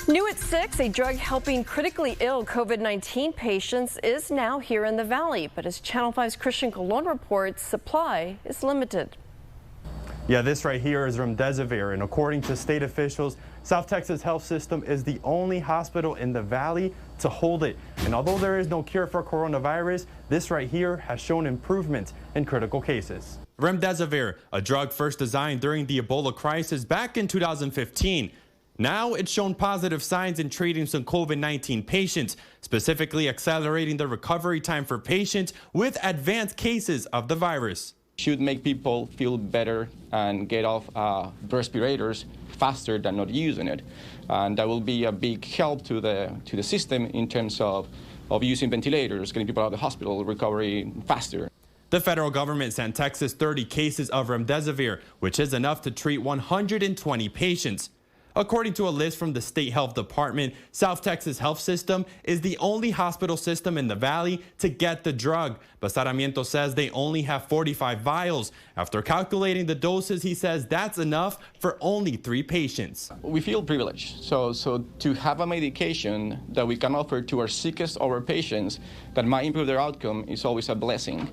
New at 6, a drug helping critically ill COVID-19 patients is now here in the valley. But as Channel 5's Christian Colon reports, supply is limited. Yeah, this right here is remdesivir, and according to state officials, South Texas Health System is the only hospital in the valley to hold it. And although there is no cure for coronavirus, this right here has shown improvement in critical cases. Remdesivir, a drug first designed during the Ebola crisis back in 2015. Now it's shown positive signs in treating some COVID-19 patients, specifically accelerating the recovery time for patients with advanced cases of the virus. Should make people feel better and get off respirators faster than not using it. And that will be a big help to the system in terms of using ventilators, getting people out of the hospital, recovery faster. The federal government sent Texas 30 cases of remdesivir, which is enough to treat 120 patients. According to a list from the State Health Department, South Texas Health System is the only hospital system in the valley to get the drug. But Sarmiento says they only have 45 vials. After calculating the doses, he says that's enough for only 3 patients. We feel privileged. So to have a medication that we can offer to our sickest of our patients that might improve their outcome is always a blessing.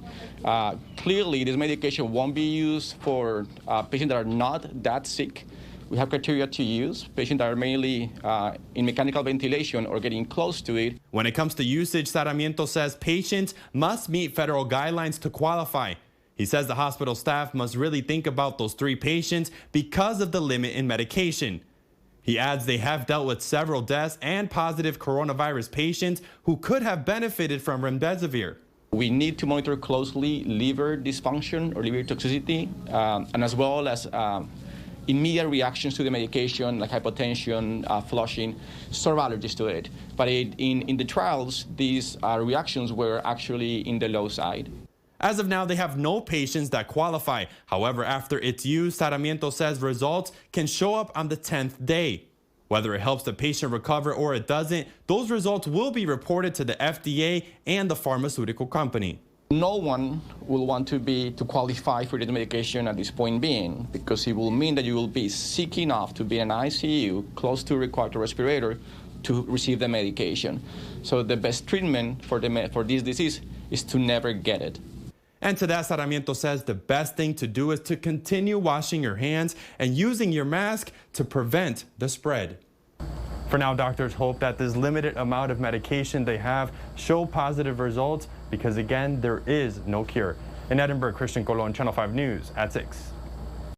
Clearly, this medication won't be used for patients that are not that sick. We have criteria to use, patients that are mainly in mechanical ventilation or getting close to it. When it comes to usage, Sarmiento says patients must meet federal guidelines to qualify. He says the hospital staff must really think about those 3 patients because of the limit in medication. He adds they have dealt with several deaths and positive coronavirus patients who could have benefited from remdesivir. We need to monitor closely liver dysfunction or liver toxicity, and as well as immediate reactions to the medication like hypotension, flushing, sort of allergies to it. But in the trials, these reactions were actually in the low side. As of now, they have no patients that qualify. However, after its use, Sarmiento says results can show up on the 10th day. Whether it helps the patient recover or it doesn't, those results will be reported to the FDA and the pharmaceutical company. No one will want to qualify for the medication at this point being, because it will mean that you will be sick enough to be in ICU, close to require a respirator, to receive the medication. So the best treatment for this disease is to never get it. And to that, Sarmiento says the best thing to do is to continue washing your hands and using your mask to prevent the spread. For now, doctors hope that this limited amount of medication they have show positive results because, again, there is no cure. In Edinburgh, Christian Colon, Channel 5 News at 6.